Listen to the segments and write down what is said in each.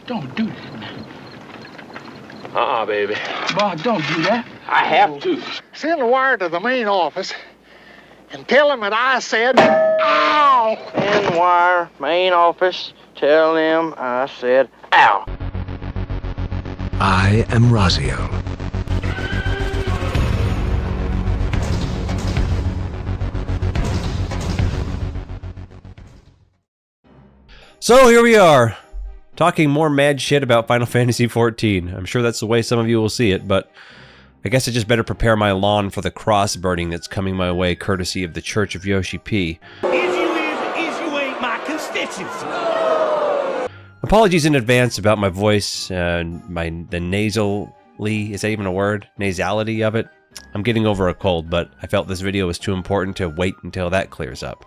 Don't do that now. Baby. Boy, don't do that. I have to. Send a wire to the main office and tell them that I said, ow! Send wire, main office, tell them I said, ow. I am Raziel. So here we are, talking more mad shit about Final Fantasy XIV. I'm sure that's the way some of you will see it, but I guess I just better prepare my lawn for the cross burning that's coming my way courtesy of the Church of Yoshi-P. Is you ain't my constituency. Apologies in advance about my voice and the nasally, is that even a word? Nasality of it. I'm getting over a cold, but I felt this video was too important to wait until that clears up.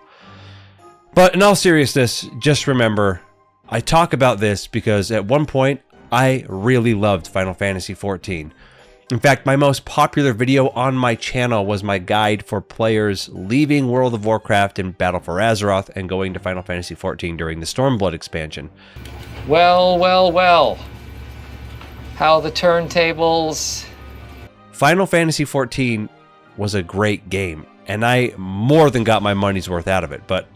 But in all seriousness, just remember, I talk about this because at one point, I really loved Final Fantasy XIV. In fact, my most popular video on my channel was my guide for players leaving World of Warcraft in Battle for Azeroth and going to Final Fantasy XIV during the Stormblood expansion. Well, well, well. How the turntables... Final Fantasy XIV was a great game, and I more than got my money's worth out of it, but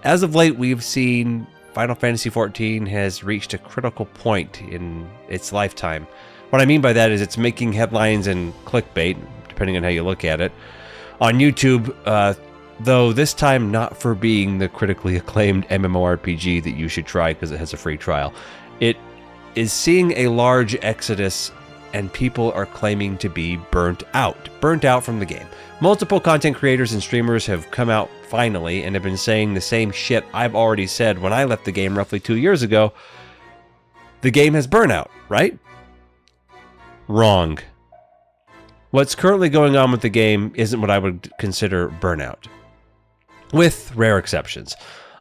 as of late, we've seen Final Fantasy XIV has reached a critical point in its lifetime. What I mean by that is it's making headlines and clickbait, depending on how you look at it, on YouTube, though this time not for being the critically acclaimed MMORPG that you should try because it has a free trial. It is seeing a large exodus, and people are claiming to be burnt out from the game. Multiple content creators and streamers have come out finally and have been saying the same shit I've already said when I left the game roughly 2 years ago. The game has burnout, right? Wrong. What's currently going on with the game isn't what I would consider burnout, with rare exceptions.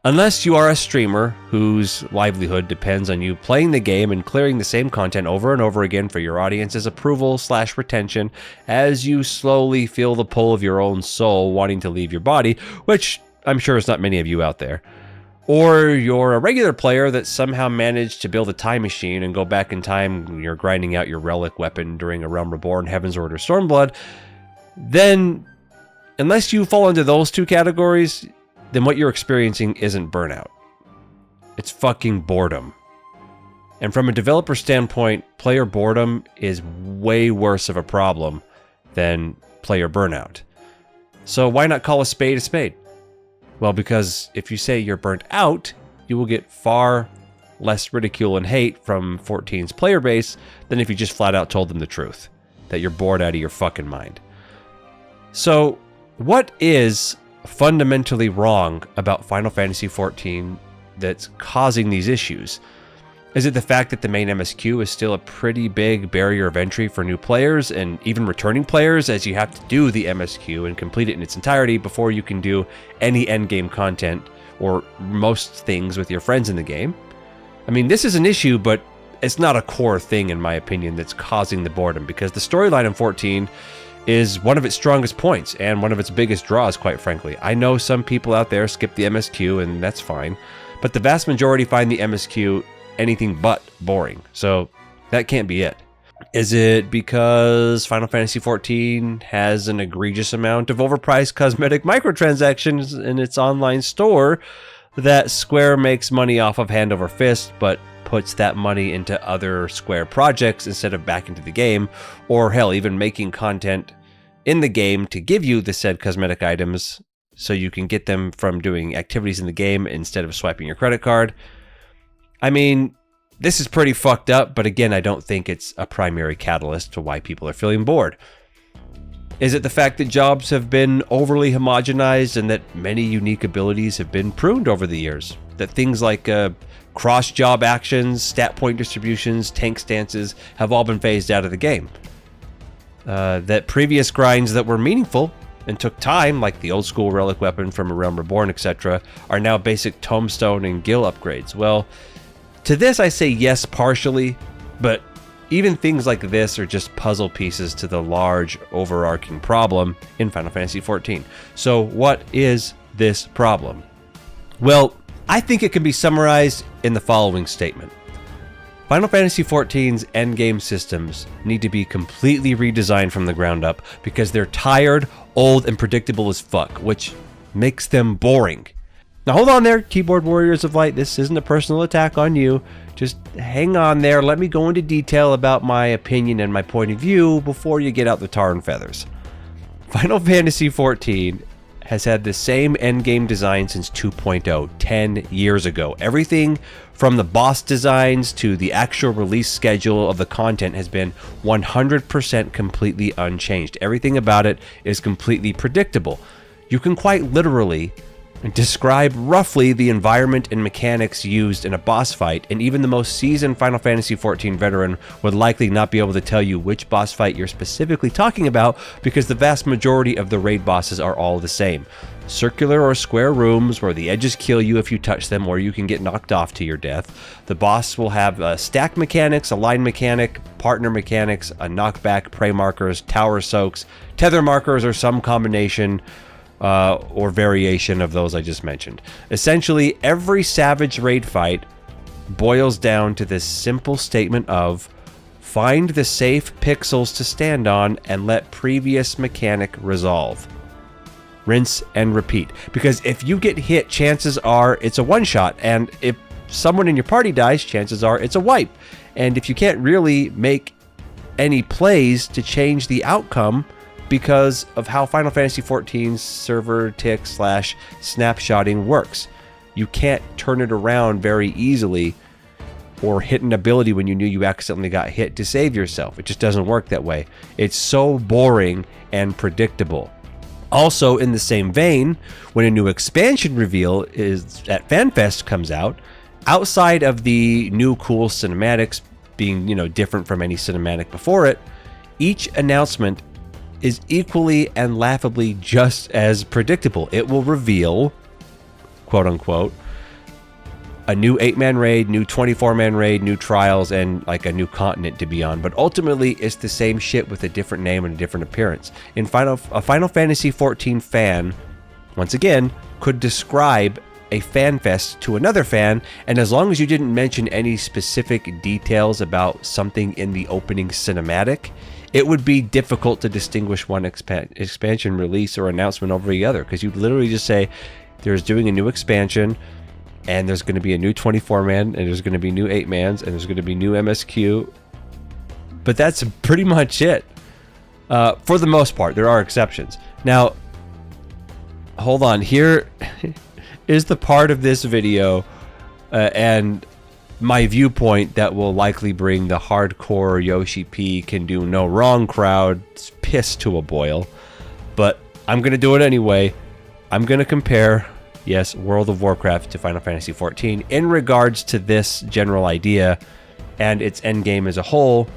Unless you are a streamer whose livelihood depends on you playing the game and clearing the same content over and over again for your audience's approval/retention as you slowly feel the pull of your own soul wanting to leave your body, which I'm sure is not many of you out there. Or you're a regular player that somehow managed to build a time machine and go back in time when you're grinding out your relic weapon during a Realm Reborn, Heaven's Order, Stormblood, then unless you fall into those two categories, then what you're experiencing isn't burnout. It's fucking boredom. And from a developer standpoint, player boredom is way worse of a problem than player burnout. So why not call a spade a spade? Well, because if you say you're burnt out, you will get far less ridicule and hate from 14's player base than if you just flat out told them the truth, that you're bored out of your fucking mind. So what is fundamentally wrong about Final Fantasy XIV that's causing these issues? Is it the fact that the main MSQ is still a pretty big barrier of entry for new players and even returning players, as you have to do the MSQ and complete it in its entirety before you can do any endgame content or most things with your friends in the game? I mean, this is an issue, but it's not a core thing, in my opinion, that's causing the boredom, because the storyline in 14 is one of its strongest points and one of its biggest draws, quite frankly. I know some people out there skip the MSQ, and that's fine, but the vast majority find the MSQ anything but boring, so that can't be it. Is it because Final Fantasy XIV has an egregious amount of overpriced cosmetic microtransactions in its online store that Square makes money off of hand over fist, but puts that money into other Square projects instead of back into the game, or hell, even making content in the game to give you the said cosmetic items so you can get them from doing activities in the game instead of swiping your credit card? I mean, this is pretty fucked up, but again, I don't think it's a primary catalyst to why people are feeling bored. Is it the fact that jobs have been overly homogenized and that many unique abilities have been pruned over the years? That things like cross-job actions, stat point distributions, tank stances have all been phased out of the game? That previous grinds that were meaningful and took time, like the old school relic weapon from A Realm Reborn, etc., are now basic tombstone and guild upgrades? Well, to this I say yes partially, but even things like this are just puzzle pieces to the large overarching problem in Final Fantasy XIV. So what is this problem? Well, I think it can be summarized in the following statement. Final Fantasy XIV's endgame systems need to be completely redesigned from the ground up because they're tired, old, and predictable as fuck, which makes them boring. Now hold on there, keyboard warriors of light, this isn't a personal attack on you. Just hang on there, let me go into detail about my opinion and my point of view before you get out the tar and feathers. Final Fantasy XIV has had the same endgame design since 2.0, 10 years ago. Everything from the boss designs to the actual release schedule of the content has been 100% completely unchanged. Everything about it is completely predictable. You can quite literally describe roughly the environment and mechanics used in a boss fight, and even the most seasoned Final Fantasy XIV veteran would likely not be able to tell you which boss fight you're specifically talking about because the vast majority of the raid bosses are all the same. Circular or square rooms where the edges kill you if you touch them, or you can get knocked off to your death. The boss will have stack mechanics, a line mechanic, partner mechanics, a knockback, prey markers, tower soaks, tether markers, or some combination or variation of those I just mentioned. Essentially, every Savage raid fight boils down to this simple statement of find the safe pixels to stand on and let previous mechanic resolve. Rinse and repeat. Because if you get hit, chances are it's a one-shot, and if someone in your party dies, chances are it's a wipe. And if you can't really make any plays to change the outcome because of how Final Fantasy XIV's server tick / snapshotting works, you can't turn it around very easily or hit an ability when you knew you accidentally got hit to save yourself. It just doesn't work that way. It's so boring and predictable. Also, in the same vein, when a new expansion reveal is at FanFest comes out, outside of the new cool cinematics being, different from any cinematic before it, each announcement is equally and laughably just as predictable. It will reveal, quote unquote, a new 8-man raid, new 24-man raid, new trials, and like a new continent to be on. But ultimately, it's the same shit with a different name and a different appearance. A Final Fantasy XIV fan, once again, could describe a fan fest to another fan, and as long as you didn't mention any specific details about something in the opening cinematic, it would be difficult to distinguish one expansion release or announcement over the other, because you'd literally just say there's doing a new expansion, and there's going to be a new 24-man, and there's going to be new 8-mans, and there's going to be new MSQ. But that's pretty much it. For the most part, there are exceptions. Now, hold on. Here is the part of this video and my viewpoint that will likely bring the hardcore Yoshi-P can do no wrong crowd pissed to a boil. But I'm going to do it anyway. I'm going to compare, yes, World of Warcraft to Final Fantasy XIV in regards to this general idea and its endgame as a whole.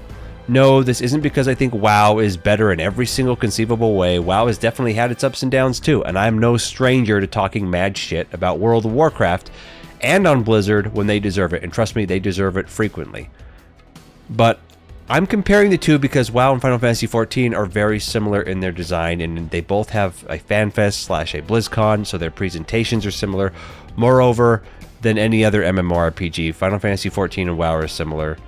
No, this isn't because I think WoW is better in every single conceivable way. WoW has definitely had its ups and downs too, and I'm no stranger to talking mad shit about World of Warcraft and on Blizzard when they deserve it, and trust me, they deserve it frequently. But I'm comparing the two because WoW and Final Fantasy XIV are very similar in their design, and they both have a FanFest / a BlizzCon, so their presentations are similar. Moreover, than any other MMORPG, Final Fantasy XIV and WoW are similar,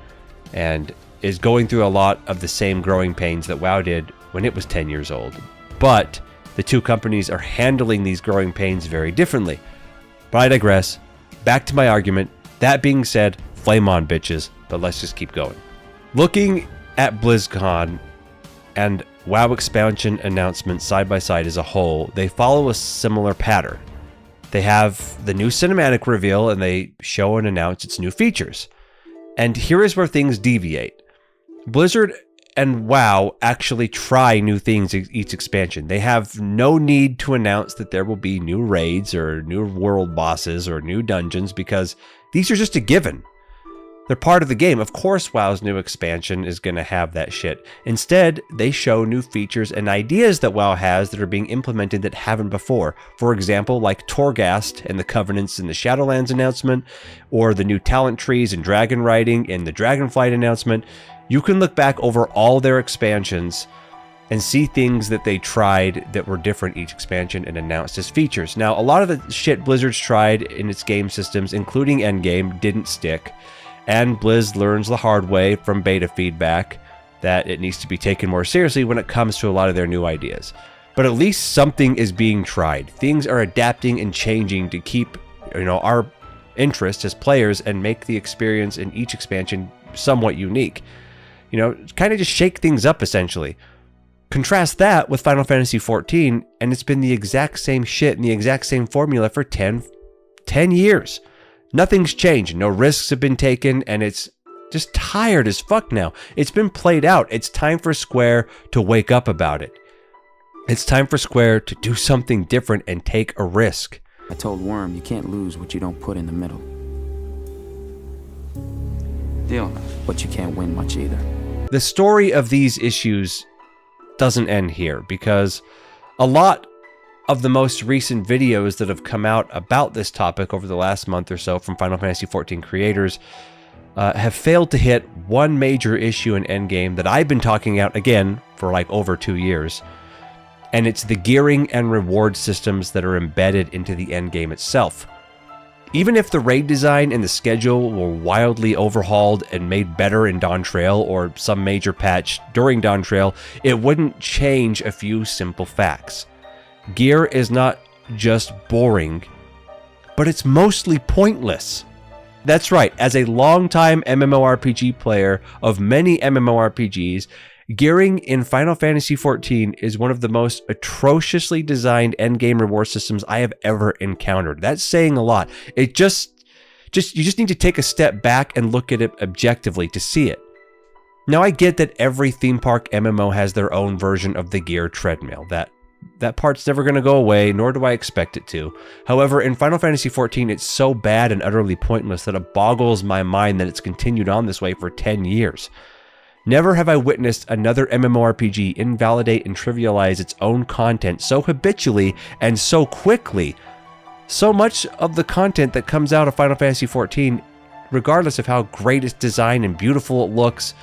and is going through a lot of the same growing pains that WoW did when it was 10 years old. But the two companies are handling these growing pains very differently. But I digress. Back to my argument. That being said, flame on, bitches, but let's just keep going. Looking at BlizzCon and WoW expansion announcements side by side as a whole, they follow a similar pattern. They have the new cinematic reveal and they show and announce its new features. And here is where things deviate. Blizzard and WoW actually try new things each expansion. They have no need to announce that there will be new raids or new world bosses or new dungeons because these are just a given. They're part of the game. Of course, WoW's new expansion is going to have that shit. Instead, they show new features and ideas that WoW has that are being implemented that haven't before. For example, like Torghast and the Covenants in the Shadowlands announcement, or the new talent trees and dragon riding in the Dragonflight announcement. You can look back over all their expansions and see things that they tried that were different each expansion and announced as features. Now, a lot of the shit Blizzard's tried in its game systems, including Endgame, didn't stick. and Blizz learns the hard way from beta feedback that it needs to be taken more seriously when it comes to a lot of their new ideas. But at least something is being tried. Things are adapting and changing to keep, our interest as players and make the experience in each expansion somewhat unique. Kind of just shake things up, essentially. Contrast that with Final Fantasy XIV, and it's been the exact same shit and the exact same formula for 10 years. Nothing's changed. No risks have been taken, and it's just tired as fuck now. It's been played out. It's time for Square to wake up about it. It's time for Square to do something different and take a risk. I told Worm you can't lose what you don't put in the middle. Deal. But you can't win much either. The story of these issues doesn't end here, because a lot of the most recent videos that have come out about this topic over the last month or so from Final Fantasy XIV creators have failed to hit one major issue in Endgame that I've been talking out again for like over 2 years, and it's the gearing and reward systems that are embedded into the Endgame itself. Even if the raid design and the schedule were wildly overhauled and made better in Dawn Trail or some major patch during Dawn Trail, it wouldn't change a few simple facts. Gear is not just boring, but it's mostly pointless. That's right, as a longtime MMORPG player of many MMORPGs, gearing in Final Fantasy XIV is one of the most atrociously designed endgame reward systems I have ever encountered. That's saying a lot. You just need to take a step back and look at it objectively to see it. Now, I get that every theme park MMO has their own version of the gear treadmill. That part's never going to go away, nor do I expect it to. However, in Final Fantasy XIV, it's so bad and utterly pointless that it boggles my mind that it's continued on this way for 10 years. Never have I witnessed another MMORPG invalidate and trivialize its own content so habitually and so quickly. So much of the content that comes out of Final Fantasy XIV, regardless of how great its design and beautiful it looks,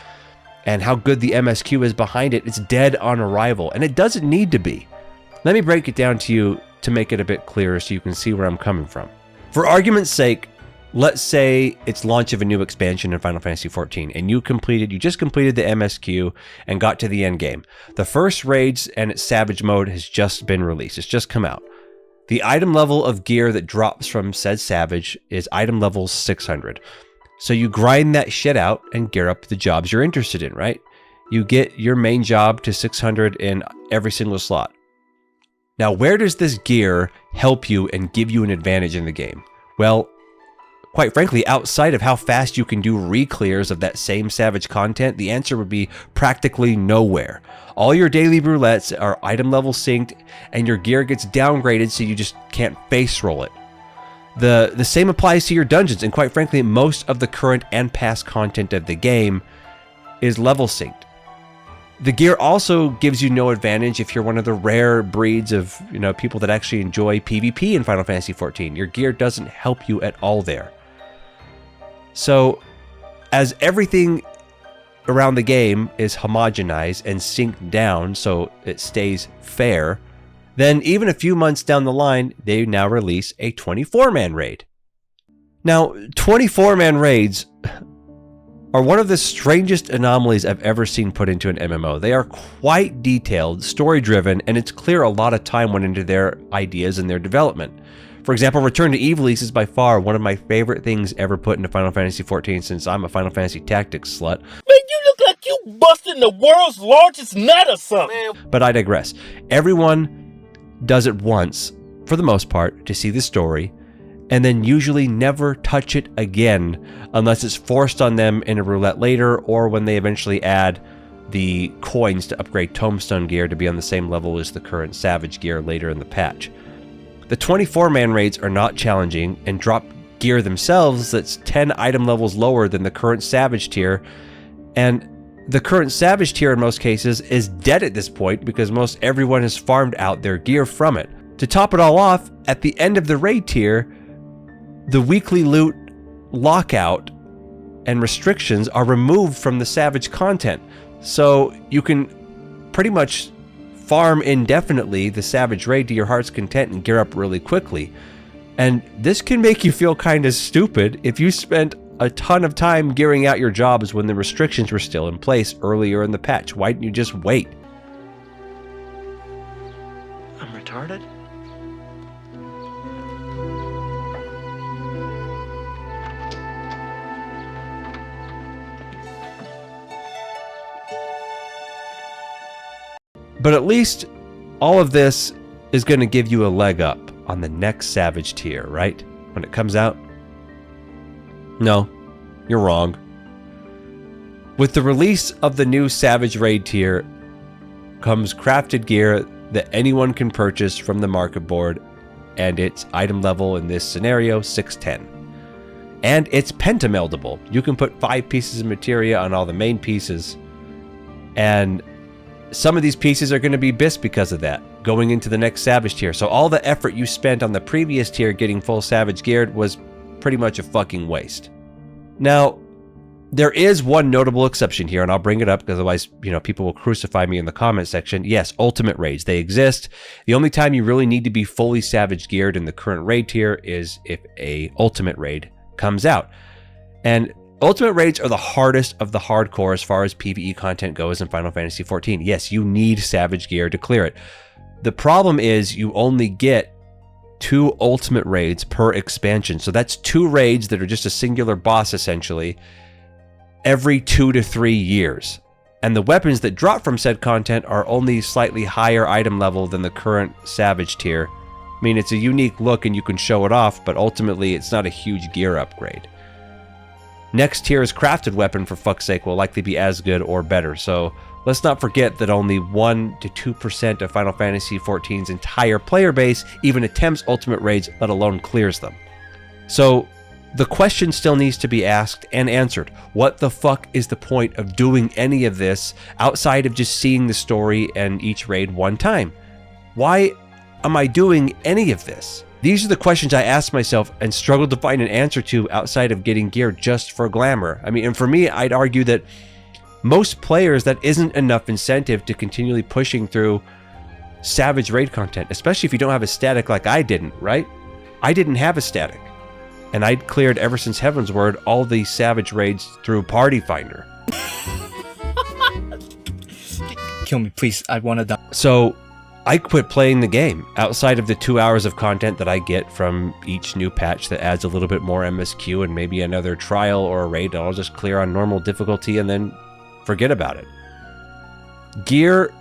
and how good the MSQ is behind it, it's dead on arrival, and it doesn't need to be. Let me break it down to you to make it a bit clearer so you can see where I'm coming from. For argument's sake, let's say it's launch of a new expansion in Final Fantasy XIV, and you just completed the MSQ and got to the end game. The first raids and its Savage mode has just been released. It's just come out. The item level of gear that drops from said Savage is item level 600. So you grind that shit out and gear up the jobs you're interested in, right? You get your main job to 600 in every single slot. Now, where does this gear help you and give you an advantage in the game? Well, quite frankly, outside of how fast you can do re-clears of that same Savage content, the answer would be practically nowhere. All your daily roulettes are item level synced, and your gear gets downgraded so you just can't face roll it. The same applies to your dungeons, and quite frankly, most of the current and past content of the game is level synced. The gear also gives you no advantage if you're one of the rare breeds of people that actually enjoy PvP in Final Fantasy XIV. Your gear doesn't help you at all there. So, as everything around the game is homogenized and synced down so it stays fair, then even a few months down the line, they now release a 24-man raid. Now, 24-man raids are one of the strangest anomalies I've ever seen put into an MMO. They are quite detailed, story-driven, and it's clear a lot of time went into their ideas and their development. For example, Return to Ivalice is by far one of my favorite things ever put into Final Fantasy XIV since I'm a Final Fantasy Tactics slut. Man, you look like you busting the world's largest nut or something. But I digress. Everyone does it once, for the most part, to see the story, and then usually never touch it again unless it's forced on them in a roulette later or when they eventually add the coins to upgrade Tombstone gear to be on the same level as the current Savage gear later in the patch. The 24-man raids are not challenging and drop gear themselves that's 10 item levels lower than the current Savage tier, and the current Savage tier in most cases is dead at this point because most everyone has farmed out their gear from it. To top it all off, at the end of the raid tier, the weekly loot lockout and restrictions are removed from the Savage content, so you can pretty much farm indefinitely the Savage raid to your heart's content and gear up really quickly. And this can make you feel kind of stupid if you spent a ton of time gearing out your jobs when the restrictions were still in place earlier in the patch. Why didn't you just wait? I'm retarded? But at least all of this is going to give you a leg up on the next Savage tier, right? When it comes out? No, you're wrong. With the release of the new Savage Raid tier comes crafted gear that anyone can purchase from the market board, and its item level in this scenario, 610. And it's pentameldable. You can put 5 pieces of materia on all the main pieces, and some of these pieces are going to be BIS because of that, going into the next Savage tier. So all the effort you spent on the previous tier getting full Savage geared was pretty much a fucking waste. Now, there is one notable exception here, and I'll bring it up because otherwise, people will crucify me in the comment section. Yes, ultimate raids, they exist. The only time you really need to be fully Savage geared in the current raid tier is if a ultimate raid comes out. And ultimate raids are the hardest of the hardcore as far as PvE content goes in Final Fantasy XIV. Yes, you need Savage gear to clear it. The problem is you only get 2 ultimate raids per expansion. So that's 2 raids that are just a singular boss essentially every 2 to 3 years. And the weapons that drop from said content are only slightly higher item level than the current Savage tier. I mean, it's a unique look and you can show it off, but ultimately it's not a huge gear upgrade. Next tier's crafted weapon, for fuck's sake, will likely be as good or better, so let's not forget that only 1 to 2% of Final Fantasy XIV's entire player base even attempts ultimate raids, let alone clears them. So the question still needs to be asked and answered. What the fuck is the point of doing any of this outside of just seeing the story and each raid one time? Why am I doing any of this? These are the questions I asked myself and struggled to find an answer to outside of getting gear just for glamour. I mean, and for me, I'd argue that most players, that isn't enough incentive to continually pushing through Savage raid content, especially if you don't have a static like I didn't, right? I didn't have a static, and I'd cleared ever since Heaven's Word all the Savage raids through Party Finder. Kill me, please. I want to die. So I quit playing the game outside of the 2 hours of content that I get from each new patch that adds a little bit more MSQ and maybe another trial or a raid that I'll just clear on normal difficulty and then forget about it. Gear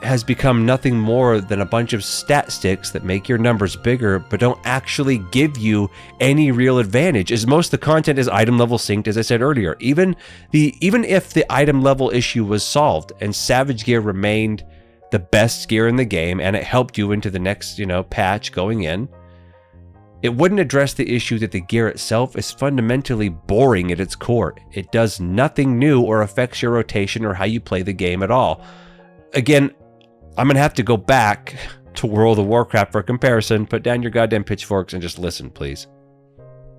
has become nothing more than a bunch of stat sticks that make your numbers bigger but don't actually give you any real advantage, as most of the content is item level synced, as I said earlier. Even if the item level issue was solved and Savage gear remained the best gear in the game and it helped you into the next, patch going in, it wouldn't address the issue that the gear itself is fundamentally boring at its core. It does nothing new or affects your rotation or how you play the game at all. Again, I'm going to have to go back to World of Warcraft for comparison. Put down your goddamn pitchforks and just listen, please.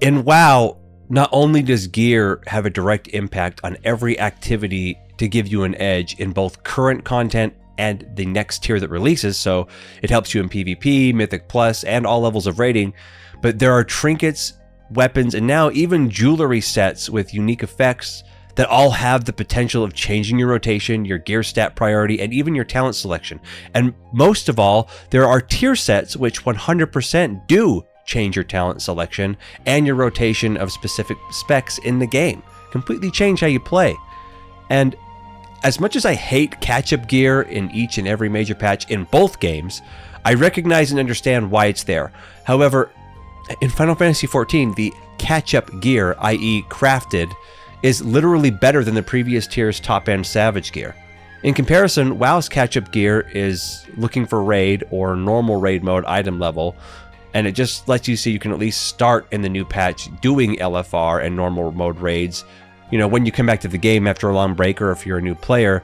In WoW, not only does gear have a direct impact on every activity to give you an edge in both current content and the next tier that releases, so it helps you in PvP, Mythic Plus, and all levels of raiding, but there are trinkets, weapons, and now even jewelry sets with unique effects that all have the potential of changing your rotation, your gear stat priority, and even your talent selection. And most of all, there are tier sets which 100% do change your talent selection and your rotation of specific specs in the game. Completely change how you play. And as much as I hate catch-up gear in each and every major patch in both games, I recognize and understand why it's there. However, in Final Fantasy XIV, the catch-up gear, i.e. crafted, is literally better than the previous tier's top-end Savage gear. In comparison, WoW's catch-up gear is looking for raid or normal raid mode item level, and it just lets you see you can at least start in the new patch doing LFR and normal mode raids, when you come back to the game after a long break or if you're a new player,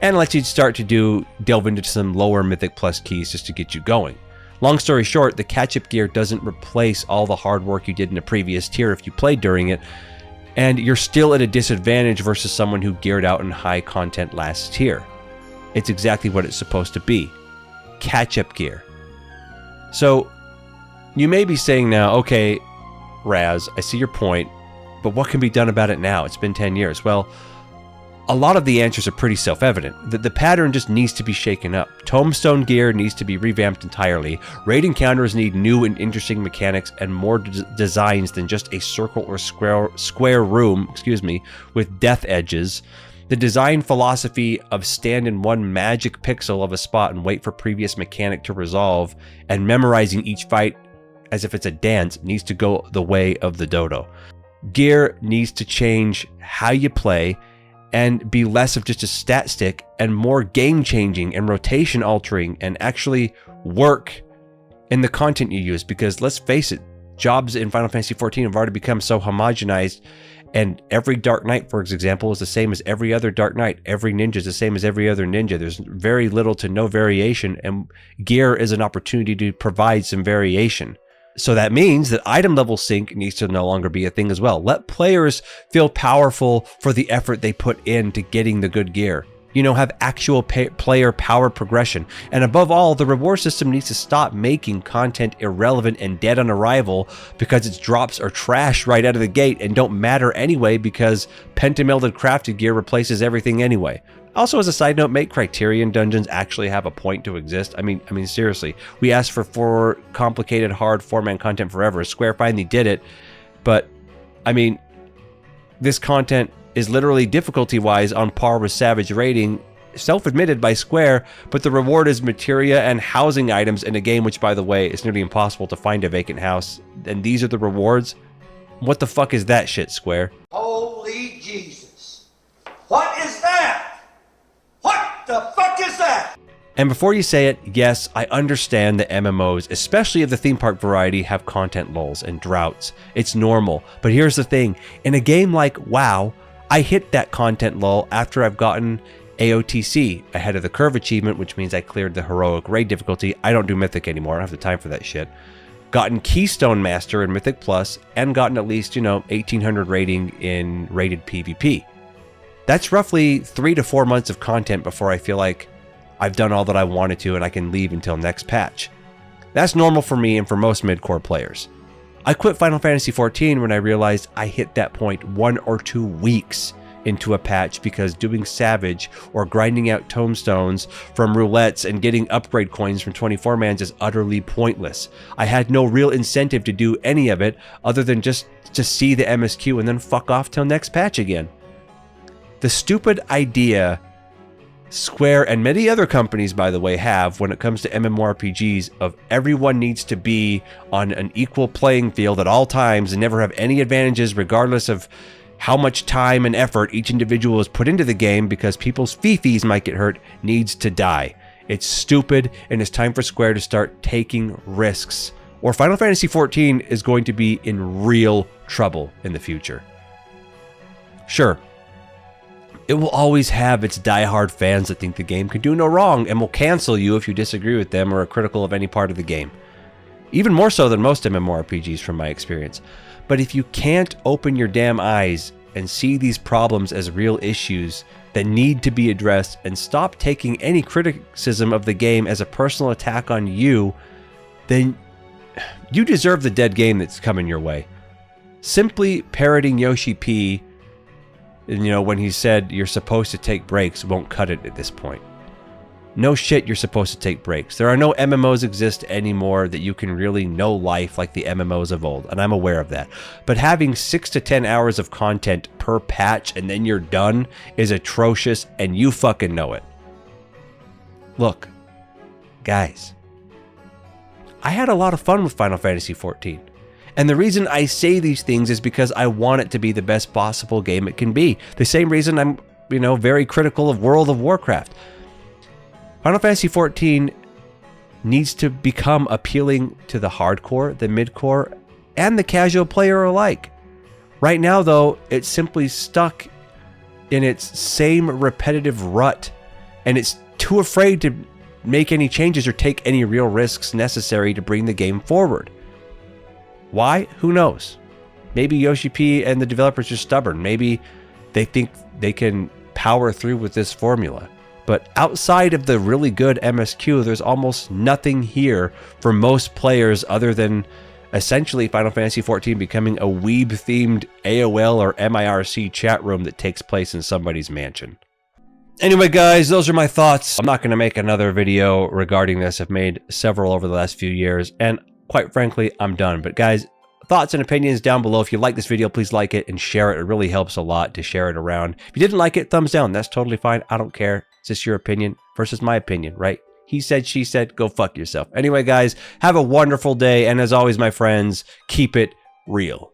and lets you start to delve into some lower Mythic Plus keys just to get you going. Long story short, the catch-up gear doesn't replace all the hard work you did in a previous tier if you played during it, and you're still at a disadvantage versus someone who geared out in high content last tier. It's exactly what it's supposed to be. Catch-up gear. So, you may be saying now, okay, Raz, I see your point. But what can be done about it now? It's been 10 years. Well, a lot of the answers are pretty self-evident. The pattern just needs to be shaken up. Tombstone gear needs to be revamped entirely. Raid encounters need new and interesting mechanics and more designs than just a circle or square room, with death edges. The design philosophy of stand in one magic pixel of a spot and wait for previous mechanic to resolve, and memorizing each fight as if it's a dance, needs to go the way of the dodo. Gear needs to change how you play and be less of just a stat stick and more game-changing and rotation-altering and actually work in the content you use. Because let's face it, jobs in Final Fantasy XIV have already become so homogenized, and every Dark Knight, for example, is the same as every other Dark Knight. Every ninja is the same as every other ninja. There's very little to no variation, and gear is an opportunity to provide some variation. So that means that item level sync needs to no longer be a thing as well. Let players feel powerful for the effort they put into getting the good gear. You know, have actual player power progression. And above all, the reward system needs to stop making content irrelevant and dead on arrival because its drops are trash right out of the gate and don't matter anyway because pentamelded crafted gear replaces everything anyway. Also, as a side note, make Criterion dungeons actually have a point to exist. I mean, seriously, we asked for 4 complicated, hard 4-man content forever. Square finally did it, but I mean, this content is literally difficulty-wise on par with Savage Raiding, self-admitted by Square, but the reward is materia and housing items in a game which, by the way, is nearly impossible to find a vacant house, and these are the rewards? What the fuck is that shit, Square? Holy Jesus. What is that? What the fuck is that? And before you say it, yes, I understand that MMOs, especially of the theme park variety, have content lulls and droughts. It's normal. But here's the thing. In a game like WoW, I hit that content lull after I've gotten AOTC, ahead of the curve achievement, which means I cleared the heroic raid difficulty. I don't do Mythic anymore. I don't have the time for that shit. Gotten Keystone Master in Mythic Plus, and gotten at least, 1800 rating in rated PvP. That's roughly 3 to 4 months of content before I feel like I've done all that I wanted to and I can leave until next patch. That's normal for me and for most mid-core players. I quit Final Fantasy XIV when I realized I hit that point 1 or 2 weeks into a patch because doing Savage or grinding out tombstones from roulettes and getting upgrade coins from 24-mans is utterly pointless. I had no real incentive to do any of it other than just to see the MSQ and then fuck off till next patch again. The stupid idea Square and many other companies, by the way, have when it comes to MMORPGs of everyone needs to be on an equal playing field at all times and never have any advantages regardless of how much time and effort each individual has put into the game because people's fifis might get hurt, needs to die. It's stupid, and it's time for Square to start taking risks, or Final Fantasy XIV is going to be in real trouble in the future. Sure, it will always have its die-hard fans that think the game can do no wrong and will cancel you if you disagree with them or are critical of any part of the game. Even more so than most MMORPGs from my experience. But if you can't open your damn eyes and see these problems as real issues that need to be addressed and stop taking any criticism of the game as a personal attack on you, then you deserve the dead game that's coming your way. Simply parroting Yoshi-P, when he said you're supposed to take breaks, won't cut it at this point. No shit, you're supposed to take breaks. There are no MMOs exist anymore that you can really know life like the MMOs of old, and I'm aware of that. But having 6 to 10 hours of content per patch and then you're done is atrocious, and you fucking know it. Look, guys, I had a lot of fun with Final Fantasy XIV. And the reason I say these things is because I want it to be the best possible game it can be. The same reason I'm, very critical of World of Warcraft. Final Fantasy XIV needs to become appealing to the hardcore, the midcore, and the casual player alike. Right now, though, it's simply stuck in its same repetitive rut, and it's too afraid to make any changes or take any real risks necessary to bring the game forward. Why? Who knows? Maybe Yoshi-P and the developers are stubborn. Maybe they think they can power through with this formula. But outside of the really good MSQ, there's almost nothing here for most players other than essentially Final Fantasy XIV becoming a weeb-themed AOL or MIRC chat room that takes place in somebody's mansion. Anyway, guys, those are my thoughts. I'm not going to make another video regarding this. I've made several over the last few years, and quite frankly, I'm done. But guys, thoughts and opinions down below. If you like this video, please like it and share it. It really helps a lot to share it around. If you didn't like it, thumbs down. That's totally fine. I don't care. It's just your opinion versus my opinion, right? He said, she said, go fuck yourself. Anyway, guys, have a wonderful day. And as always, my friends, keep it real.